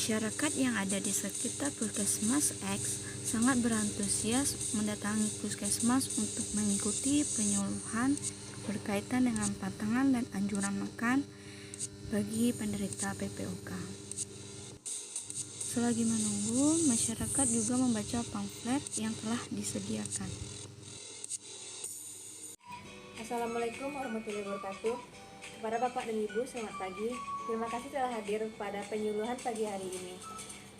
Masyarakat yang ada di sekitar Puskesmas X sangat berantusias mendatangi puskesmas untuk mengikuti penyuluhan berkaitan dengan pantangan dan anjuran makan bagi penderita PPOK. Selagi menunggu, masyarakat juga membaca pamflet yang telah disediakan. Assalamualaikum warahmatullahi wabarakatuh. Kepada Bapak dan Ibu, selamat pagi. Terima kasih telah hadir pada penyuluhan pagi hari ini.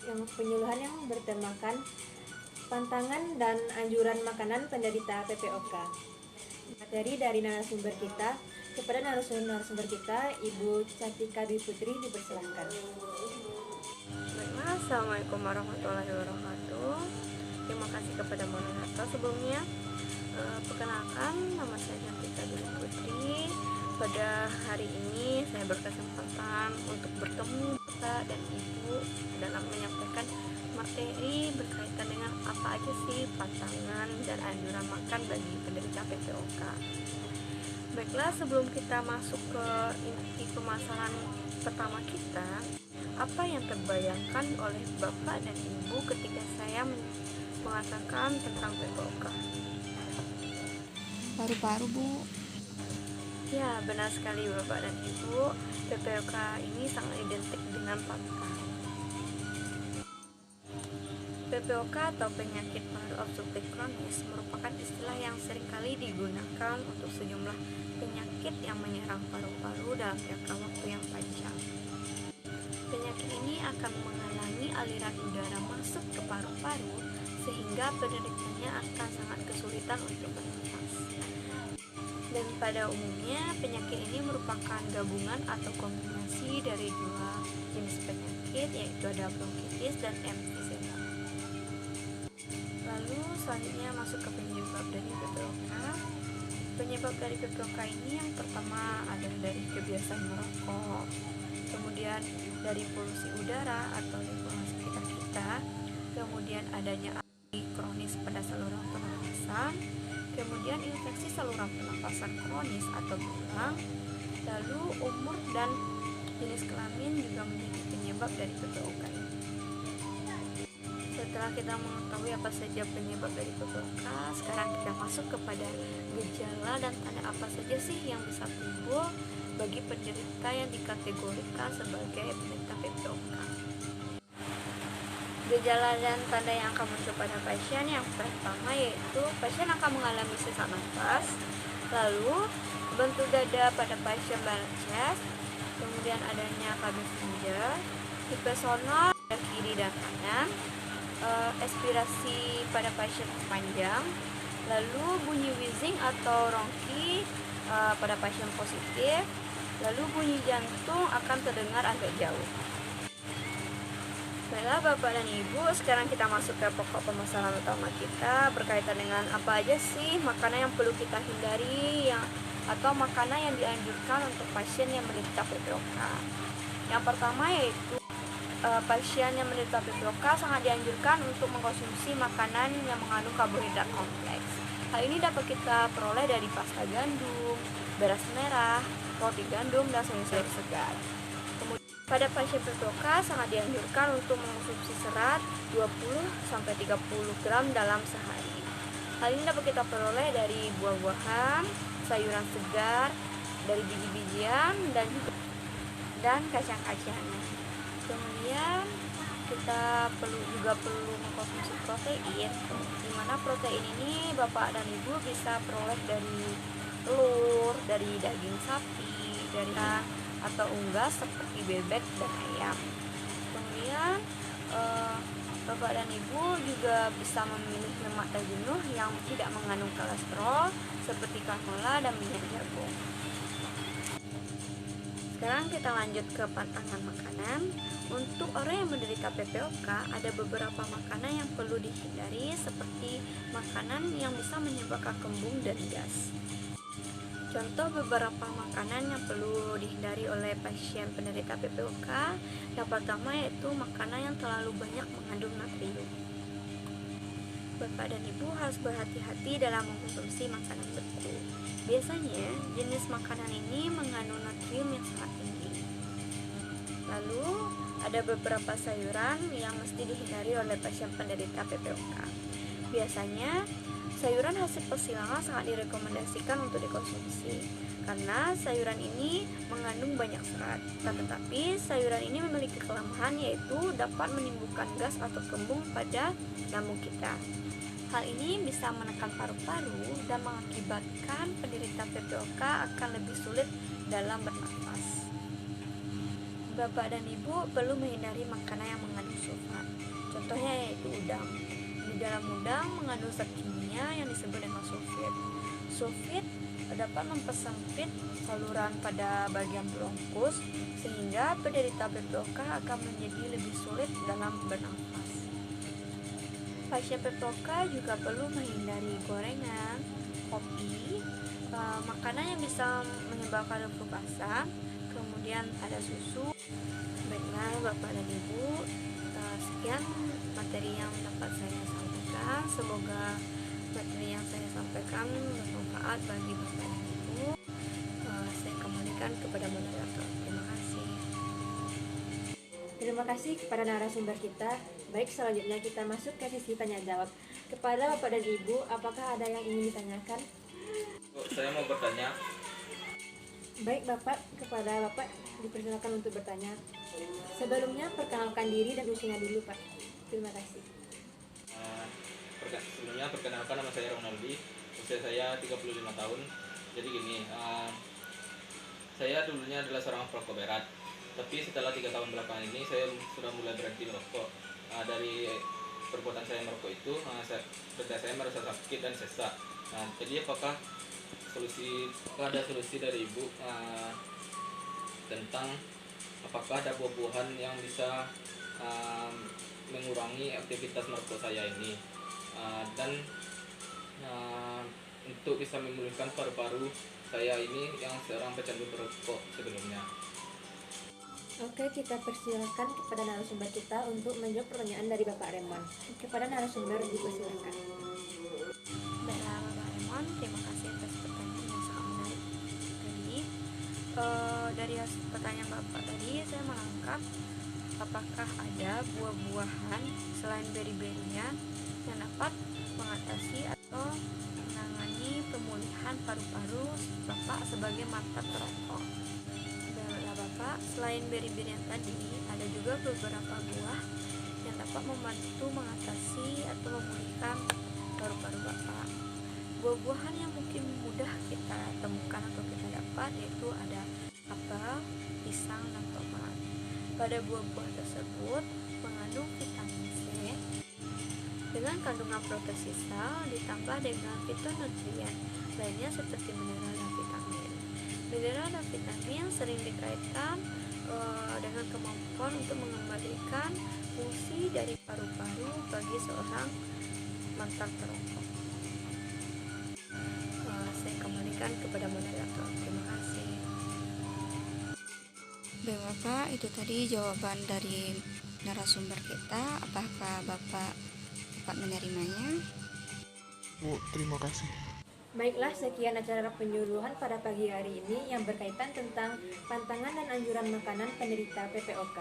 Yang penyuluhan yang bertemakan pantangan dan anjuran makanan penderita PPOK. Materi dari narasumber kita. Kepada narasumber kita, Ibu Cantika Dwi Putri, dipersilakan. Assalamualaikum warahmatullahi wabarakatuh. Terima kasih kepada moderator sebelumnya. Perkenalkan, nama saya Cantika Dwi Putri. Pada hari ini saya berkesempatan untuk bertemu Bapak dan Ibu dalam menyampaikan materi berkaitan dengan apa aja sih pantangan dan anjuran makan bagi penderita PPOK. Baiklah, sebelum kita masuk ke inti permasalahan pertama kita, apa yang terbayangkan oleh Bapak dan Ibu ketika saya mengatakan tentang PPOK? Paru-paru, Bu. Ya, benar sekali Bapak dan Ibu. PPOK ini sangat identik dengan paru. PPOK atau penyakit paru obstruktif kronis merupakan istilah yang seringkali digunakan untuk sejumlah penyakit yang menyerang paru-paru dalam jangka waktu yang panjang. Penyakit ini akan menghalangi aliran udara masuk ke paru-paru sehingga penderitanya akan sangat kesulitan untuk bernafas. Dan pada umumnya penyakit ini merupakan gabungan atau kombinasi dari dua jenis penyakit, yaitu ada bronkitis dan emfisema. Lalu selanjutnya masuk ke penyebab dari PPOK. Penyebab dari PPOK ini yang pertama adalah dari kebiasaan merokok, kemudian dari polusi udara atau lingkungan sekitar kita, kemudian adanya alergi kronis pada saluran pernapasan, kemudian infeksi saluran pernapasan kronis atau berulang, lalu umur dan jenis kelamin juga menjadi penyebab dari PPOK ini. Setelah kita mengetahui apa saja penyebab dari PPOK, sekarang kita masuk kepada gejala dan tanda apa saja sih yang bisa timbul bagi penderita yang dikategorikan sebagai penderita PPOK. Gejala dan tanda yang akan muncul pada pasien yang pertama yaitu pasien akan mengalami sesak nafas, lalu bentuk dada pada pasien chest, kemudian adanya kabin ginjal, hipersonal pada kiri dan kanan, expirasi pada pasien panjang, lalu bunyi wheezing atau rongki pada pasien positif, lalu bunyi jantung akan terdengar agak jauh. Baiklah Bapak dan Ibu, sekarang kita masuk ke pokok permasalahan utama kita berkaitan dengan apa aja sih makanan yang perlu kita hindari atau makanan yang dianjurkan untuk pasien yang menderita PPOK. Yang pertama yaitu pasien yang menderita PPOK sangat dianjurkan untuk mengkonsumsi makanan yang mengandung karbohidrat kompleks. Hal ini dapat kita peroleh dari pasta gandum, beras merah, roti gandum, dan sayur-sayur segar. Pada pasien PPOK sangat dianjurkan untuk mengonsumsi serat 20-30 gram dalam sehari. Hal ini dapat kita peroleh dari buah-buahan, sayuran segar, dari biji-bijian, dan kacang-kacangan. Kemudian kita perlu mengkonsumsi protein, di mana protein ini Bapak dan Ibu bisa peroleh dari telur, dari daging sapi, dari atau unggas seperti bebek dan ayam. Kemudian Bapak dan Ibu juga bisa memilih lemak tak jenuh yang tidak mengandung kolesterol seperti canola dan minyak jagung. Sekarang kita lanjut ke pantangan makanan. Untuk orang yang menderita PPOK, ada beberapa makanan yang perlu dihindari seperti makanan yang bisa menyebabkan kembung dan gas. Contoh beberapa makanan yang perlu dihindari oleh pasien penderita PPOK, yang pertama yaitu makanan yang terlalu banyak mengandung natrium. Bapak dan Ibu harus berhati-hati dalam mengkonsumsi makanan beku. Biasanya jenis makanan ini mengandung natrium yang sangat tinggi. Lalu ada beberapa sayuran yang mesti dihindari oleh pasien penderita PPOK. Biasanya sayuran hasil persilangan sangat direkomendasikan untuk dikonsumsi karena sayuran ini mengandung banyak serat. Tetapi sayuran ini memiliki kelemahan, yaitu dapat menimbulkan gas atau kembung pada lambung kita. Hal ini bisa menekan paru-paru dan mengakibatkan penderita PPOK akan lebih sulit dalam bernafas. Bapak dan Ibu perlu menghindari makanan yang mengandung sulfat. Contohnya yaitu udang. Di dalam udang mengandung zat kimia yang disebut dengan sulfit. Sulfit dapat mempersempit saluran pada bagian bronkus sehingga penderita PPOK akan menjadi lebih sulit dalam bernafas. Pasien PPOK juga perlu menghindari gorengan, kopi, makanan yang bisa menyebabkan reflux asam, kemudian ada susu. Baiklah Bapak dan Ibu, sekian materi yang dapat saya sampaikan. Semoga materi yang saya sampaikan bermanfaat bagi Bapak dan Ibu. Saya kembalikan kepada moderator. Terima kasih. Terima kasih kepada narasumber kita. Baik, selanjutnya kita masuk ke sesi tanya jawab. Kepada Bapak dan Ibu, apakah ada yang ingin ditanyakan? Saya mau bertanya. Baik Bapak, kepada Bapak dipersilakan untuk bertanya. Sebelumnya perkenalkan diri dan usianya dulu Pak. Terima kasih. Sebelumnya perkenalkan, nama saya Ronaldi, usia saya 35 tahun. Jadi gini, saya dulunya adalah seorang perokok berat, tapi setelah 3 tahun belakangan ini saya sudah mulai berhenti merokok. Dari perbuatan saya merokok itu, saya merasa sakit dan sesak. Jadi apakah ada solusi dari Ibu tentang apakah ada buah-buahan yang bisa mengurangi aktivitas merokok saya ini, dan untuk bisa memulihkan paru-paru saya ini yang seorang pecandu perokok sebelumnya. Oke, kita persilakan kepada narasumber kita untuk menjawab pertanyaan dari Bapak Remon. Kepada narasumber dipersilakan. Baiklah Bapak Remon, terima kasih atas pertanyaan yang sangat menarik. Jadi dari pertanyaan Bapak tadi saya menangkap apakah ada buah-buahan selain beri-berian yang dapat mengatasi atau menangani pemulihan paru-paru Bapak sebagai mantan perokok. Baiklah Bapak, selain beri-berian tadi, ada juga beberapa buah yang dapat membantu mengatasi atau memulihkan paru-paru Bapak. Buah-buahan yang mungkin mudah kita temukan atau kita dapat yaitu ada apel, pisang, dan tomat. Pada buah-buah tersebut mengandung vitamin C dengan kandungan protein sisa ditambah dengan fitonutrien lainnya seperti mineral dan vitamin. Mineral dan vitamin sering dikaitkan dengan kemampuan untuk mengembalikan fungsi dari paru-paru bagi seorang mantan perokok. Saya kembalikan kepada moderator. Terima kasih. Baik Bapak, itu tadi jawaban dari narasumber kita. Apakah Bapak dapat menerimanya? Bu, terima kasih. Baiklah, sekian acara penyuluhan pada pagi hari ini yang berkaitan tentang pantangan dan anjuran makanan penderita PPOK.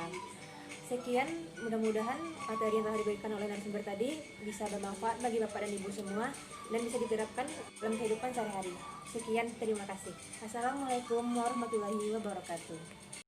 Sekian, mudah-mudahan materi yang telah diberikan oleh narasumber tadi bisa bermanfaat bagi Bapak dan Ibu semua dan bisa diterapkan dalam kehidupan sehari-hari. Sekian, terima kasih. Assalamualaikum warahmatullahi wabarakatuh.